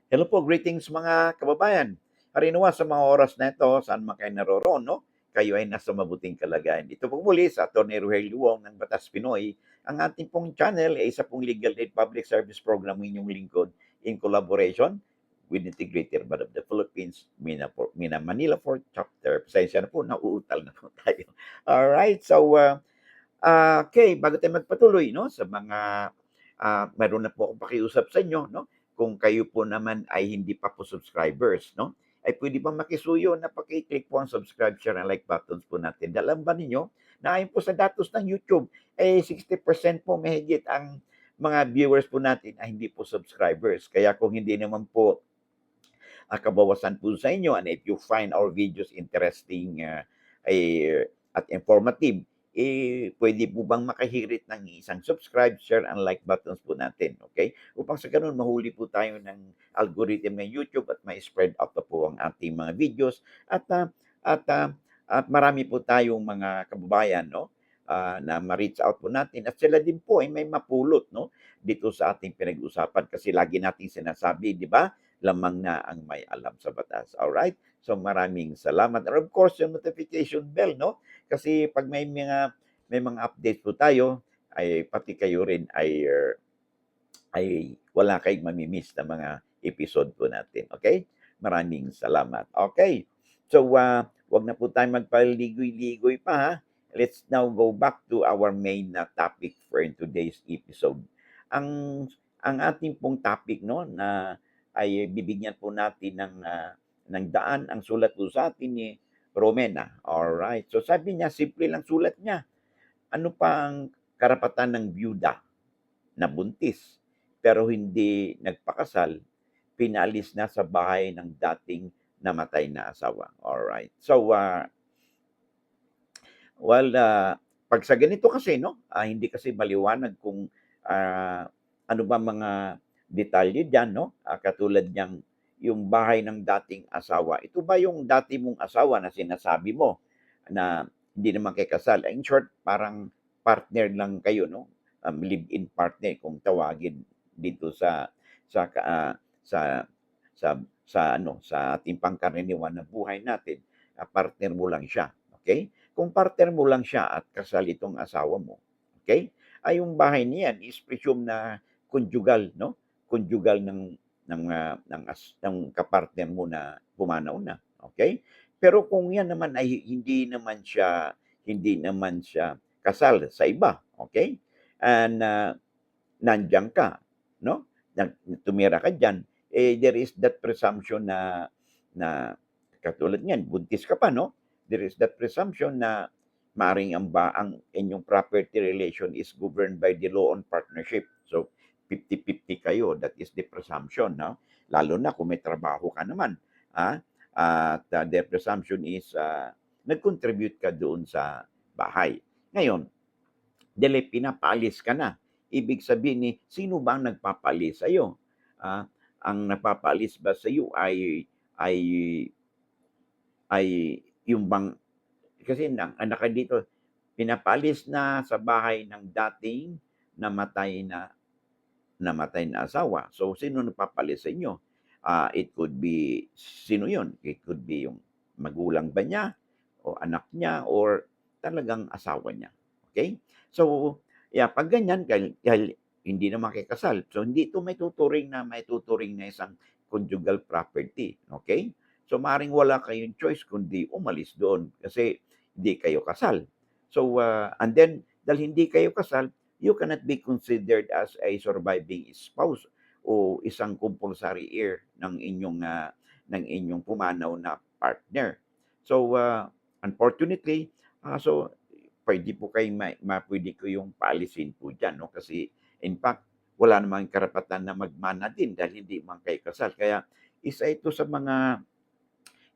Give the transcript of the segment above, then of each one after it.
Hello po, greetings mga kababayan. Harinawa sa mga oras na ito, saan man kayo naroroon, no? Kayo ay nasa mabuting kalagayan. Ito po muli sa Atty. Rogelio Wong ng Batas Pinoy. Ang ating pong channel ay isa pong legal aid public service program ng inyong lingkod in collaboration with Integrated Bar of the Philippines, Mina Manila 4th Chapter. Pasensya na po, nauutal na po tayo. Alright, so okay, bago tayo magpatuloy, no, sa mga meron na po akong pakiusap sa inyo, no? Kung kayo po naman ay hindi pa po subscribers, no? Ay pwede bang makisuyo na paki-click po ang subscribe, share, and like buttons po natin. Alam ba ninyo na ayon po sa datos ng YouTube, eh 60% po mahigit ang mga viewers po natin ay hindi po subscribers. Kaya kung hindi naman po kabawasan po sa inyo, and if you find our videos interesting at informative, pwede po bang makahirit ng isang subscribe, share, and like buttons po natin, okay? Upang sa ganun, mahuli po tayo ng algorithm ng YouTube at may spread out na po ang ating mga videos at at uh, at marami po tayong mga kababayan, no? Na ma-reach out po natin at sila din po ay may mapulot, no, dito sa ating pinag-usapan kasi lagi nating sinasabi, di ba? Lamang na ang may alam sa batas. All right? So maraming salamat. And of course, yung notification bell, no? Kasi pag may mga updates po tayo, ay pati kayo rin ay wala kayong mamimiss na mga episode po natin. Okay? Maraming salamat. Okay. So, wag na po tayo magpaligoy-ligoy pa, ha? Let's now go back to our main topic for today's episode. Ang ang ating pong topic, no, na ay bibigyan po natin ng daan ang sulat po sa atin ni Romena. All right. So sabi niya, simple lang sulat niya. Ano pa ang karapatan ng byuda na buntis pero hindi nagpakasal, pinalis na sa bahay ng dating namatay na asawa. All right. So, well, pag sa ganito kasi, no, hindi kasi maliwanag kung ano ba mga detalye diyan, no? Katulad niyang yung bahay ng dating asawa. Ito ba yung dati mong asawa na sinasabi mo na hindi naman kayo kasal? In short, parang partner lang kayo, no? Live-in partner kung tawagin dito sa sa ating pangkaraniwan na buhay natin. Partner mo lang siya, okay? Kung partner mo lang siya at kasal itong asawa mo, okay? Ay yung bahay niyan is presume na conjugal, no? Conjugal ng kapartner mo na pumanaw na, okay? Pero kung yan naman ay hindi naman siya kasal sa iba, okay? And nandiyan ka, no? Tumira ka diyan, there is that presumption na katulad niyan, buntis ka pa, no? There is that presumption na maaring ang inyong property relation is governed by the law on partnership. So, 50-50 kayo. That is the presumption, no? Lalo na kung may trabaho ka naman. At the presumption is nag-contribute ka doon sa bahay. Ngayon, dahil pinapaalis ka na. Ibig sabihin ni sino ba ang nagpapaalis sa iyo? Ang nagpapaalis ba sa iyo ay yung bang kasi ang dito, pinapaalis na sa bahay ng dating namatay na namatay na asawa. So, sino nagpapalis sa inyo? It could be, sino yun? It could be yung magulang ba niya, o anak niya, or talagang asawa niya. Okay? So, yeah, pag ganyan, dahil hindi naman kayo kasal, so hindi ito may tuturing na isang conjugal property. Okay? So, maring wala kayong choice kundi umalis doon kasi hindi kayo kasal. So, and then, dahil hindi kayo kasal, you cannot be considered as a surviving spouse o isang compulsory heir ng inyong pumanaw na partner. So, unfortunately, so pwede po kayo pwede ko yung paalisin po diyan, no? Kasi in fact, wala namang karapatan na magmana din dahil hindi man kayo kasal. Kaya isa ito sa mga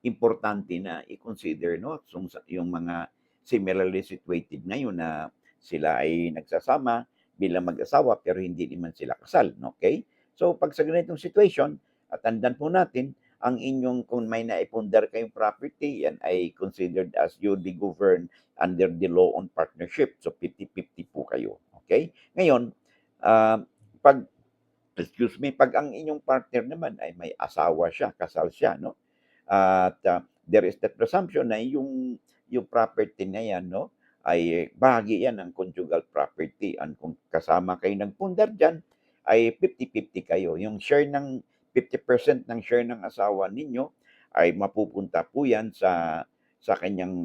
importante na i-consider, no? Yung mga similarly situated ngayon na sila ay nagsasama bilang mag-asawa pero hindi naman sila kasal, okay? So pag sa ganitong situation, tandaan po natin ang inyong kung may naipundar kayong property, yan ay considered as duly governed under the law on partnership. So 50-50 po kayo, okay? Ngayon, pag excuse me, 'pag ang inyong partner naman ay may asawa siya, kasal siya 'no, at, there is the presumption na yung property na 'yan 'no, ay bahagi 'yan ng conjugal property and kung kasama kayo nagpundar diyan, ay 50-50 kayo. Yung share ng 50% ng share ng asawa ninyo ay mapupunta po 'yan sa kanyang,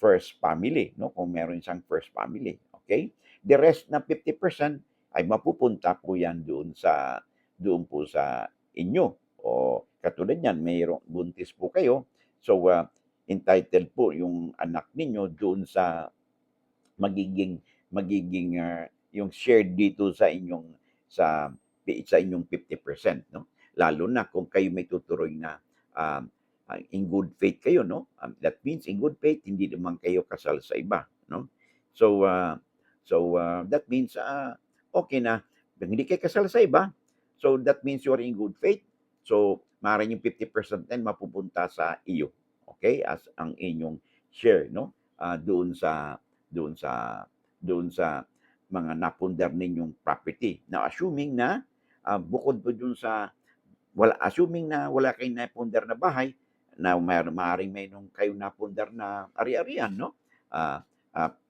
first family 'no, kung meron siyang first family, okay. The rest na 50% ay mapupunta po 'yan doon po sa inyo. O katulad niyan mayroong buntis po kayo, so, entitled po yung anak ninyo doon sa magiging yung share dito sa inyong 50% 'no. Lalo na kung kayo may tuturing na, in good faith kayo 'no, that means in good faith hindi naman kayo kasal sa iba 'no. So, that means, okey na hindi kayo kasal sa iba, so that means you are in good faith. So, maaaring yung 50% din mapupunta sa iyo, okey, as ang inyong share 'no, doon doon sa sa mga napundar ninyong property. Now assuming na, bukod po dun sa assuming na wala kayong napundar na bahay, na maaaring mayro'n kayong napundar na ari-arian 'no,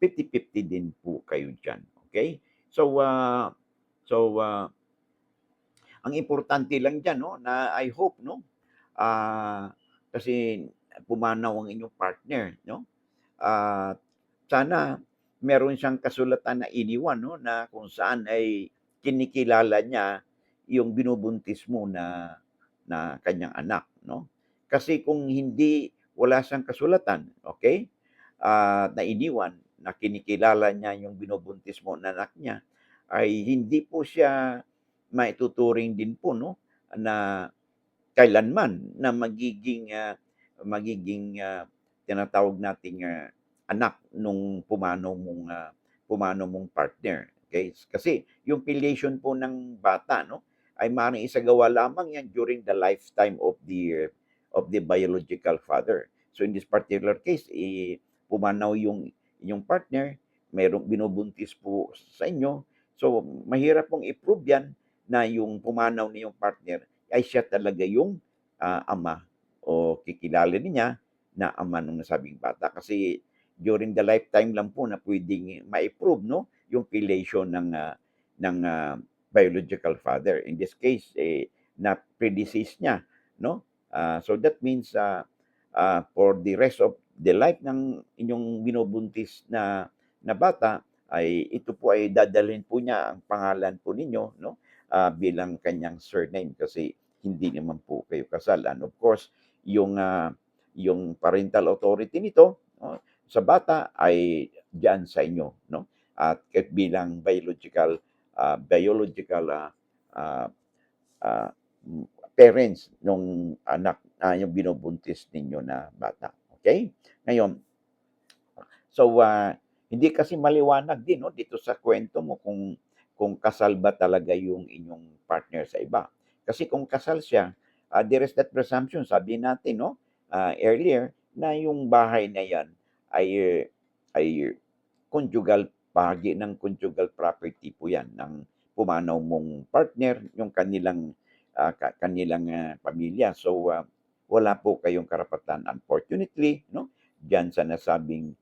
50-50 din po kayo diyan, okey? So, so, ang importante lang diyan 'no, na I hope 'no, kasi pumanaw ang inyong partner 'no, at sana meron siyang kasulatan na iniwan 'no, na kung saan ay kinikilala niya yung binubuntis mo na kanyang anak 'no. Kasi kung hindi wala siyang kasulatan, okey, na iniwan na kinikilala niya yung binubuntis mo na anak niya, ay hindi po siya maituturing din po 'no, na kailanman na magiging tinatawag nating, anak nung pumanaw mong partner, okay. Kasi yung filiation po ng bata 'no, ay maaaring isagawa lamang yan during the lifetime of the biological father. So, in this particular case, pumanaw yung inyong partner, merong binubuntis po sa inyo, so mahirap pong i-prove yan na yung pumanaw niyong partner ay siya talaga yung, ama o kikilala niya na ama nung nasabing bata. Kasi during the lifetime lang po na puwedeng mai-prove 'no, yung filiation ng biological father. In this case, na-predecease niya 'no. So that means, for the rest of the life ng inyong binubuntis na bata ay ito po ay dadalhin po niya ang pangalan po ninyo 'no, bilang kanyang surname kasi hindi naman po kayo kasal and of course yung parental authority nito 'no, sa bata ay diyan sa inyo 'no, at kahit bilang biological, ah, ah, parents nung anak, yung binubuntis ninyo na bata, okey? Ngayon, so, hindi kasi maliwanag din 'no, dito sa kuwento mo kung kasal ba talaga yung inyong partner sa iba. Kasi kung kasal siya, there is that presumption sabi natin 'no, earlier na yung bahay na 'yan ay conjugal bahagi ng conjugal property po 'yan ng pumanaw mong partner, yung kanilang, pamilya. So, wala po kayong karapatan unfortunately 'no, diyan sa nasabing,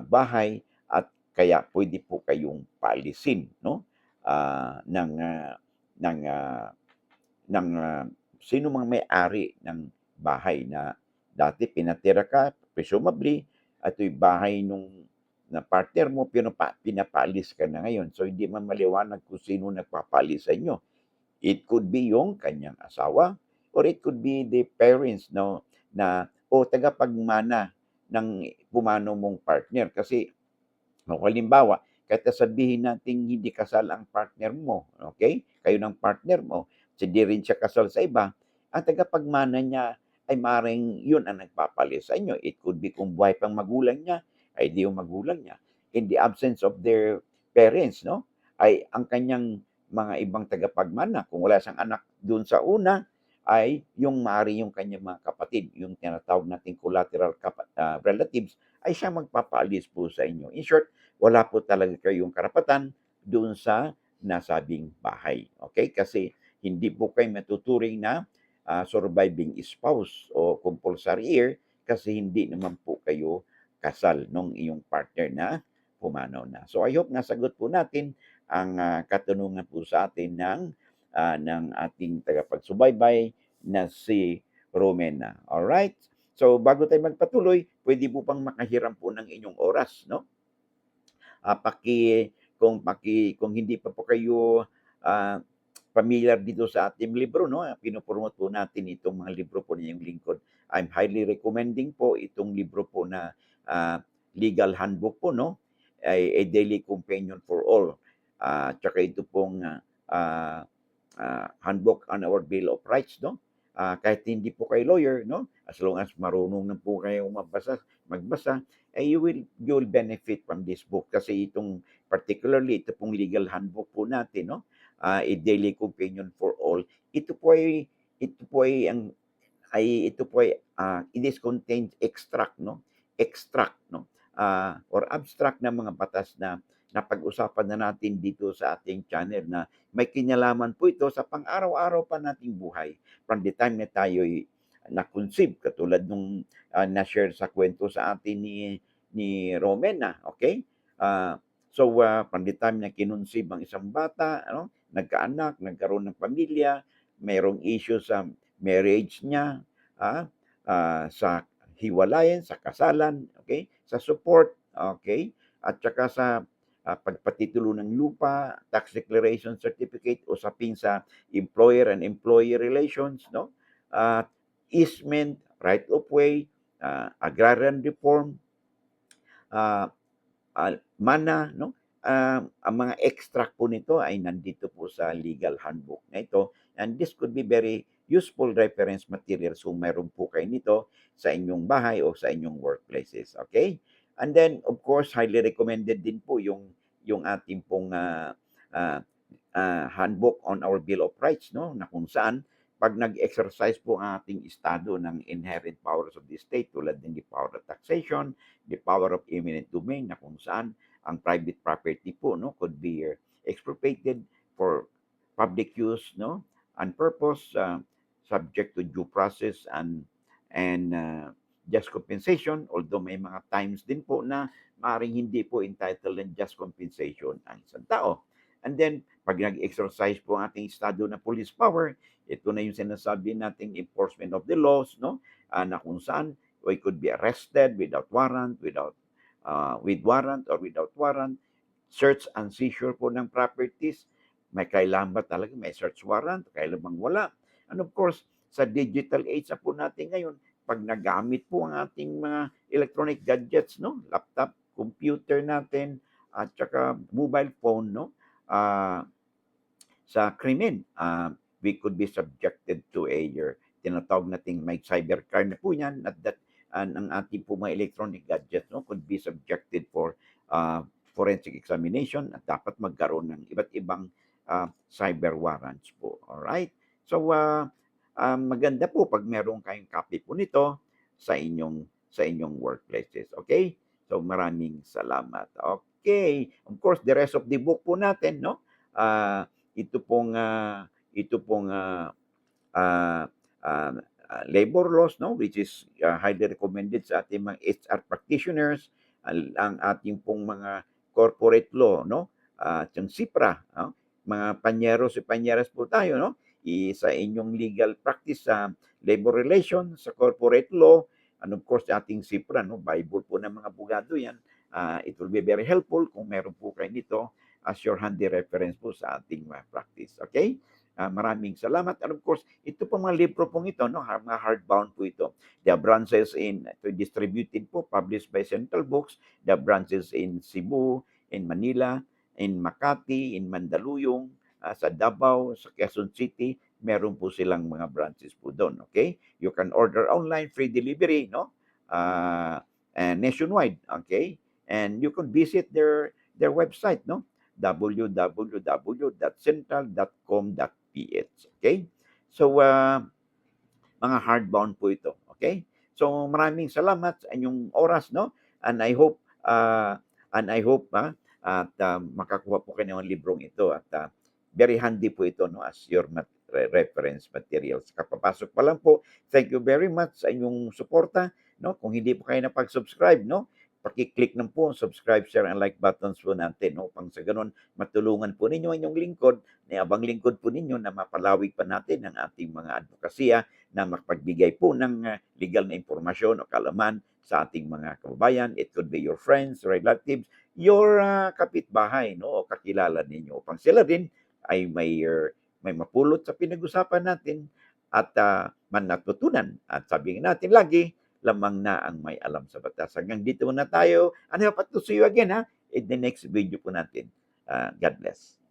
bahay at kaya puwede po kayong paalisin 'no, ng, ng, ng, sino mang may-ari ng bahay na dati pinatira ka presumably ito'y bahay nung na partner mo pinapaalis ka na ngayon. So, hindi man maliwanag kung sino nagpapaalis sa inyo. It could be yung kanyang asawa or it could be the parents 'no, na o tagapagmana ng pumanaw mong partner. Kasi kung halimbawa, kahit na sabihin nating hindi kasal ang partner mo, okay? Kayo ng partner mo, hindi rin siya kasal sa iba, ang tagapagmana niya ay maaaring yun ang nagpapalis sa inyo. It could be kung buhay pang magulang niya, ay di yung magulang niya. In the absence of their parents, no? Ay ang kanyang mga ibang tagapagmana, kung wala siyang anak doon sa una, ay yung maari yung kanyang mga kapatid, yung tinatawag nating collateral relatives, ay siya magpapaalis po sa inyo. In short, wala po talaga kayong karapatan doon sa nasabing bahay. Okay? Kasi hindi po kayo matuturing na surviving spouse o compulsory heir kasi hindi naman po kayo kasal nung iyong partner na pumanaw na. So I hope nasagot po natin ang katanungan po sa atin ng ating tagapagsubaybay na si Romena. Alright? So bago tayo magpatuloy, pwede po pang makahiram po ng inyong oras, no? Kung hindi pa po kayo familiar dito sa ating libro, no? Pinopromote po natin itong mga libro po ninyong lingkod. I'm highly recommending po itong libro po na Legal Handbook po, no? A daily companion for all. Tsaka ito pong Handbook on our Bill of Rights, no? Kahit hindi po kayo lawyer, no? As long as marunong na po kayo magbasa, you will benefit from this book kasi particularly ito pong legal handbook po natin, no? A daily companion for all. Ito po ay it is contained extract, no? Extract, no? Or abstract na mga batas na napag-usapan na natin dito sa ating channel na may kinalaman po ito sa pang-araw-araw pa nating buhay. From the time na tayo'y na-conceive, katulad nung na-share sa kwento sa atin ni Romena, okay? From the time na kinunsib ang isang bata, ano, nagkaanak, nagkaroon ng pamilya, mayroong issue sa marriage niya, sa hiwalayan, sa kasalan, okay? Sa support, okay? At saka sa pagpatitulo ng lupa, tax declaration certificate, usapin sa employer and employee relations, no? Easement, right of way, agrarian reform, mana, no? Ang mga extract po nito ay nandito po sa legal handbook na ito, and this could be very useful reference material so mayroon po kayo nito sa inyong bahay o sa inyong workplaces. Okay? And then, of course, highly recommended din po yung ating pong handbook on our Bill of Rights, no? Na kung saan pag nag-exercise po ang ating estado ng inherent powers of the state tulad ng the power of taxation, the power of eminent domain na kung saan ang private property po, no, could be expropriated for public use, no, and purpose, subject to due process and just compensation, although may mga times din po na maaaring hindi po entitled ng just compensation ang isang tao. And then, pag nag-exercise po ang ating estado na police power, ito na yung sinasabi nating enforcement of the laws, no, na kung saan we could be arrested without warrant, with warrant or without warrant, search and seizure po ng properties, may kailangan ba talaga may search warrant, kailan bang wala. And of course, sa digital age na po natin ngayon, pag nagamit po ang ating mga electronic gadgets, no, laptop, computer natin, at saka mobile phone, no, sa krimen, we could be subjected to tinatawag nating may cybercrime na po yan at that ang ating po mga electronic gadgets, no, could be subjected for forensic examination at dapat magkaroon ng iba't ibang cyber warrants po. Alright? So, maganda po pag meron kayong copy po nito sa inyong workplaces. Okay? So, maraming salamat. Okay. Of course, the rest of the book po natin, no? Ito pong labor laws, no, which is highly recommended sa ating mga HR practitioners, ang ating pong mga corporate law, no, yung SIPRA, no? Mga panyeros panyeras po tayo, no, sa inyong legal practice sa labor relations, sa corporate law, and of course ating SIPRA, no, Bible po ng mga abogado yan. It will be very helpful kung meron po kayo nito as your handy reference po sa ating practice. Okay? Maraming salamat. And of course, ito po mga libro pong ito, no, mga hardbound po ito. The branches distributed po, published by Central Books, the branches in Cebu, in Manila, in Makati, in Mandaluyong, sa Davao, sa Quezon City, meron po silang mga branches po doon. Okay? You can order online, free delivery, no? And nationwide, okay? And you can visit their website, no? www.central.com.ph. Okay? So, mga hardbound po ito. Okay? So, maraming salamat sa inyong oras, no? And I hope at makakuha po kayo ng librong ito at very handy po ito, no, as your reference materials. Kapapasok pa lang po, thank you very much sa inyong suporta, no? Kung hindi po kayo napag-subscribe, no, paki-click lang po ang subscribe, share, and like buttons po natin, no? Pang sa ganun, matulungan po ninyo ang inyong lingkod, na abang lingkod po ninyo na mapalawig pa natin ang ating mga advokasya na makapagbigay po ng legal na impormasyon o kaalaman sa ating mga kababayan. It could be your friends, relatives, your kapitbahay, no, o kakilala ninyo upang sila din ay may mapulot sa pinag-usapan natin at natutunan. At sabihin natin lagi, lamang na ang may alam sa batas. Hanggang dito muna tayo. And I hope to see you again in the next video po natin. God bless.